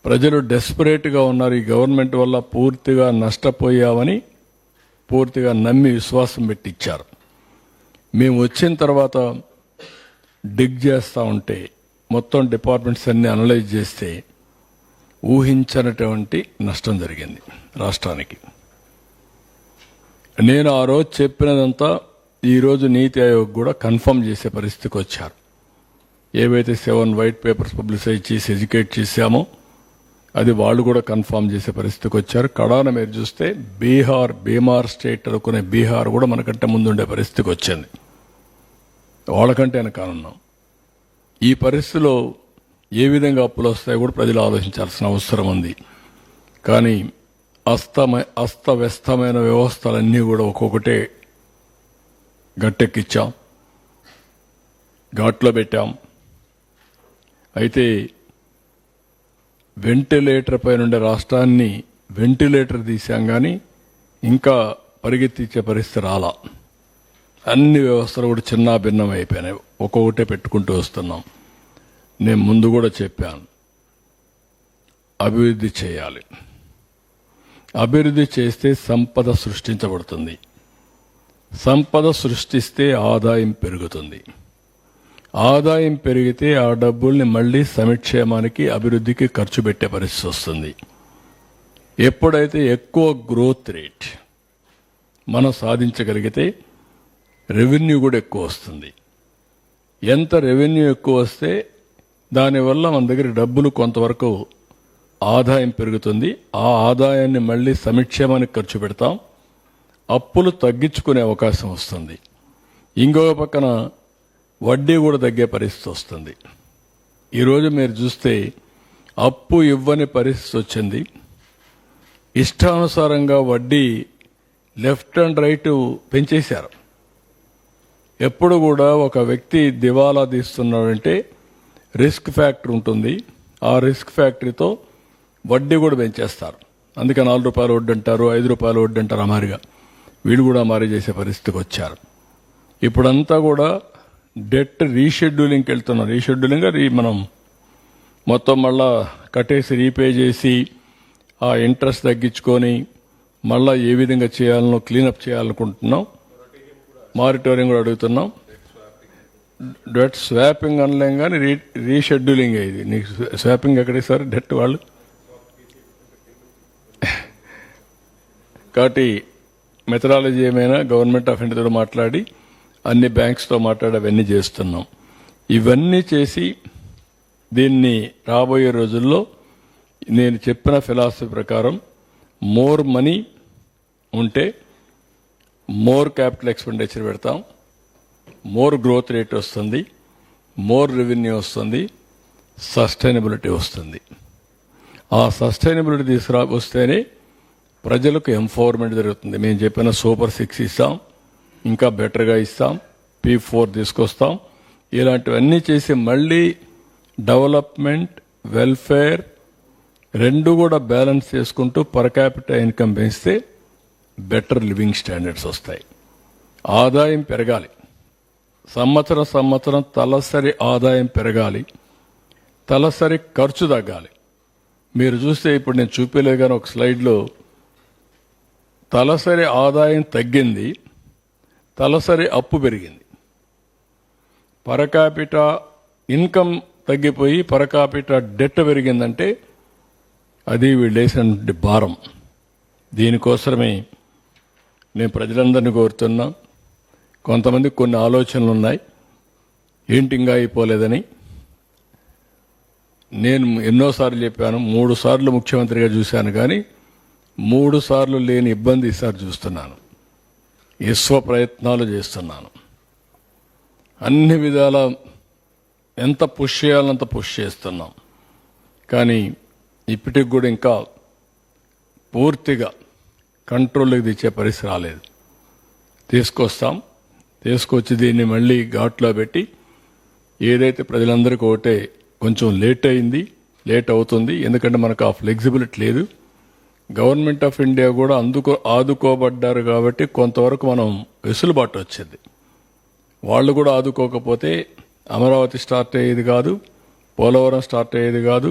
ప్రజలు డెస్పరేట్గా ఉన్నారు. ఈ గవర్నమెంట్ వల్ల పూర్తిగా నష్టపోయామని పూర్తిగా నమ్మి విశ్వాసం పెట్టించారు. మేము వచ్చిన తర్వాత డిగ్ చేస్తూ ఉంటే మొత్తం డిపార్ట్మెంట్స్ అన్ని అనలైజ్ చేస్తే ఊహించనటువంటి నష్టం జరిగింది రాష్ట్రానికి. నేను ఆ రోజు చెప్పినదంతా ఈరోజు నీతి ఆయోగ్ కూడా కన్ఫర్మ్ చేసే పరిస్థితికి వచ్చారు. ఏవైతే 7 వైట్ పేపర్స్ పబ్లిసైజ్ చేసి ఎడ్యుకేట్ చేశామో అది వాళ్ళు కూడా కన్ఫర్మ్ చేసే పరిస్థితికి వచ్చారు. కడాన మీరు చూస్తే బీహార్ స్టేట్ అనుకునే బీహార్ కూడా మనకంటే ముందుండే పరిస్థితికి వచ్చింది. వాళ్ళకంటే వెనకాలన్నాం. ఈ పరిస్థితిలో ఏ విధంగా అప్పులు వస్తాయో కూడా ప్రజలు ఆలోచించాల్సిన అవసరం ఉంది. కానీ అస్తవ్యస్తమైన వ్యవస్థలన్నీ కూడా ఒక్కొక్కటే గట్టెక్కిచ్చాం, ఘాట్లో పెట్టాం. అయితే వెంటిలేటర్ పైనుండే రాష్ట్రాన్ని వెంటిలేటర్ తీశాం, కానీ ఇంకా పరిగెత్తించే పరిస్థితి రాలా. అన్ని వ్యవస్థలు కూడా చిన్న భిన్నం అయిపోయినాయి. ఒక్కొక్కటే పెట్టుకుంటూ వస్తున్నాం. నేను ముందు కూడా చెప్పాను, అభివృద్ధి చేయాలి. అభివృద్ధి చేస్తే సంపద సృష్టించబడుతుంది. సంపద సృష్టిస్తే ఆదాయం పెరుగుతుంది. ఆదాయం పెరిగితే ఆ డబ్బుల్ని మళ్లీ సంక్షేమానికి అభివృద్ధికి ఖర్చు పెట్టే పరిస్థితి వస్తుంది. ఎప్పుడైతే ఎక్కువ గ్రోత్ రేట్ మనం సాధించగలిగితే రెవెన్యూ కూడా ఎక్కువ వస్తుంది. ఎంత రెవెన్యూ ఎక్కువ వస్తే దానివల్ల మన దగ్గర డబ్బులు కొంతవరకు ఆదాయం పెరుగుతుంది. ఆ ఆదాయాన్ని మళ్లీ సంక్షేమానికి ఖర్చు పెడతాం. అప్పులు తగ్గించుకునే అవకాశం వస్తుంది. ఇంకొక పక్కన వడ్డీ కూడా తగ్గే పరిస్థితి వస్తుంది. ఈరోజు మీరు చూస్తే అప్పు ఇవ్వని పరిస్థితి వచ్చింది. ఇష్టానుసారంగా వడ్డీ లెఫ్ట్ అండ్ రైట్ పెంచేశారు. ఎప్పుడు కూడా ఒక వ్యక్తి దివాలా తీస్తున్నాడంటే రిస్క్ ఫ్యాక్టర్ ఉంటుంది. ఆ రిస్క్ ఫ్యాక్టరీతో వడ్డీ కూడా పెంచేస్తారు. అందుకే 4 రూపాయలు వడ్డీ అంటారు, 5 రూపాయలు వడ్డీ అంటారు. అమారిగా వీళ్ళు కూడా అమారి చేసే పరిస్థితికి వచ్చారు. ఇప్పుడంతా కూడా డెట్ రీషెడ్యూలింగ్కి వెళ్తున్నాం. రీషెడ్యూలింగ్ మనం మొత్తం మళ్ళా కట్టేసి రీపే చేసి ఆ ఇంట్రెస్ట్ తగ్గించుకొని మళ్ళా ఏ విధంగా చేయాలనో క్లీనప్ చేయాలనుకుంటున్నాం. మారిటోరియం కూడా అడుగుతున్నాం. డెట్ స్వాపింగ్ అనలేం కానీ రీషెడ్యూలింగ్ అయ్యింది. నీకు స్వాపింగ్ ఎక్కడే సార్ డెట్ వాళ్ళు. కాబట్టి మెథడాలజీ ఏమైనా గవర్నమెంట్ ఆఫ్ ఇండియాతో మాట్లాడి అన్ని బ్యాంక్స్తో మాట్లాడి అవన్నీ చేస్తున్నాం. ఇవన్నీ చేసి దీన్ని రాబోయే రోజుల్లో నేను చెప్పిన ఫిలాసఫీ ప్రకారం మోర్ మనీ ఉంటే మోర్ క్యాపిటల్ ఎక్స్పెండిచర్ పెడతాం, మోర్ గ్రోత్ రేట్ వస్తుంది, మోర్ రెవెన్యూ వస్తుంది, సస్టైనబిలిటీ వస్తుంది. ఆ సస్టైనబిలిటీ వస్తేనే ప్రజలకు ఎంపవర్మెంట్ జరుగుతుంది. మేము చెప్పిన సూపర్ 6 ఇస్తాం, ఇంకా బెటర్గా ఇస్తాం, P4 తీసుకొస్తాం. ఇలాంటివన్నీ చేసి మళ్ళీ డెవలప్మెంట్, వెల్ఫేర్ రెండు కూడా బ్యాలెన్స్ చేసుకుంటూ పర్ క్యాపిటల్ ఇన్కమ్ పెంచితే బెటర్ లివింగ్ స్టాండర్డ్స్ వస్తాయి. ఆదాయం పెరగాలి. సంవత్సరం తలసరి ఆదాయం పెరగాలి, తలసరి ఖర్చు తగ్గాలి. మీరు చూస్తే ఇప్పుడు నేను చూపించలేదు కానీ ఒక స్లైడ్లో తలసరి ఆదాయం తగ్గింది, తలసరి అప్పు పెరిగింది. పర్ క్యాపిటల్ ఇన్కమ్ తగ్గిపోయి పర్ క్యాపిటల్ డెట్ పెరిగిందంటే అది వీళ్ళేసినటువంటి భారం. దీనికోసమే నేను ప్రజలందరినీ కోరుతున్నా. కొంతమందికి కొన్ని ఆలోచనలు ఉన్నాయి, ఏంటి ఇంకా అయిపోలేదని. నేను ఎన్నోసార్లు చెప్పాను, 3 సార్లు ముఖ్యమంత్రిగా చూశాను, కానీ 3 సార్లు లేని ఇబ్బంది ఈసారి చూస్తున్నాను. విశ్వ ప్రయత్నాలు చేస్తున్నాను. అన్ని విధాల ఎంత పుష్ చేయాలంత పుష్ చేస్తున్నాం. కానీ ఇప్పటికి కూడా ఇంకా పూర్తిగా కంట్రోల్లోకి తెచ్చే పరిస్థితి రాలేదు. తీసుకొచ్చి దీన్ని మళ్ళీ ఘాట్లో పెట్టి ఏదైతే ప్రజలందరికీ ఒకటే కొంచెం లేట్ అవుతుంది. ఎందుకంటే మనకు ఆ ఫ్లెక్సిబిలిటీ లేదు. గవర్నమెంట్ ఆఫ్ ఇండియా కూడా ఆదుకోబడ్డారు కాబట్టి కొంతవరకు మనం వెసులుబాటు వచ్చింది. వాళ్ళు కూడా ఆదుకోకపోతే అమరావతి స్టార్ట్ అయ్యేది కాదు, పోలవరం స్టార్ట్ అయ్యేది కాదు,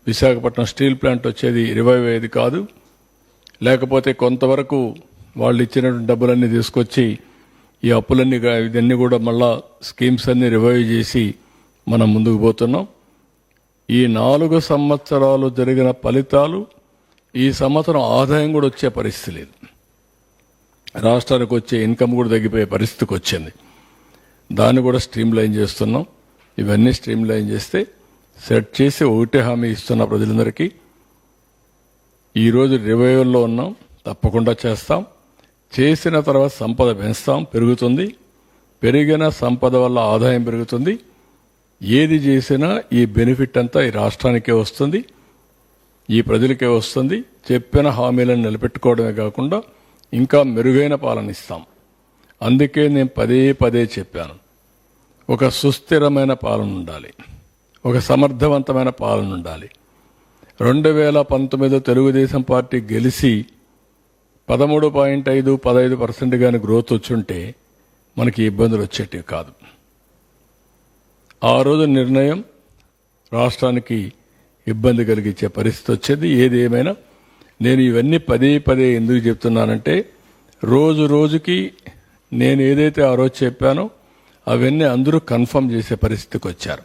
విశాఖపట్నం స్టీల్ ప్లాంట్ వచ్చేది రివైవ్ అయ్యేది కాదు. లేకపోతే కొంతవరకు వాళ్ళు ఇచ్చినటువంటి డబ్బులన్నీ తీసుకొచ్చి ఈ అప్పులన్నీ ఇదన్నీ కూడా మళ్ళా స్కీమ్స్ అన్ని రివైవ్ చేసి మనం ముందుకు పోతున్నాం. ఈ 4 సంవత్సరాలు జరిగిన ఫలితాలు ఈ సంవత్సరం ఆదాయం కూడా వచ్చే పరిస్థితి లేదు. రాష్ట్రానికి వచ్చే ఇన్కమ్ కూడా తగ్గిపోయే పరిస్థితికి వచ్చింది. దాన్ని కూడా స్ట్రీమ్ లైన్ చేస్తున్నాం. ఇవన్నీ స్ట్రీమ్ లైన్ చేస్తే సెట్ చేసి ఒకటే హామీ ఇస్తున్న ప్రజలందరికీ, ఈరోజు రివైవల్లో ఉన్నాం, తప్పకుండా చేస్తాం. చేసిన తర్వాత సంపద పెంచుతాం, పెరుగుతుంది. పెరిగిన సంపద వల్ల ఆదాయం పెరుగుతుంది. ఏది చేసినా ఈ బెనిఫిట్ అంతా ఈ రాష్ట్రానికే వస్తుంది, ఈ ప్రజలకే వస్తుంది. చెప్పిన హామీలను నిలబెట్టుకోవడమే కాకుండా ఇంకా మెరుగైన పాలన ఇస్తాం. అందుకే నేను పదే చెప్పాను, ఒక సుస్థిరమైన పాలన ఉండాలి, ఒక సమర్థవంతమైన పాలన ఉండాలి. 2019 తెలుగుదేశం పార్టీ గెలిచి 13.5-15% కానీ గ్రోత్ వచ్చుంటే మనకి ఇబ్బందులు వచ్చేటివి కాదు. ఆ రోజు నిర్ణయం రాష్ట్రానికి ఇబ్బంది కలిగించే పరిస్థితి వచ్చేది. ఏది ఏమైనా నేను ఇవన్నీ పదే ఎందుకు చెప్తున్నానంటే, రోజుకి నేను ఏదైతే ఆ రోజు చెప్పానో అవన్నీ అందరూ కన్ఫర్మ్ చేసే పరిస్థితికి వచ్చారు.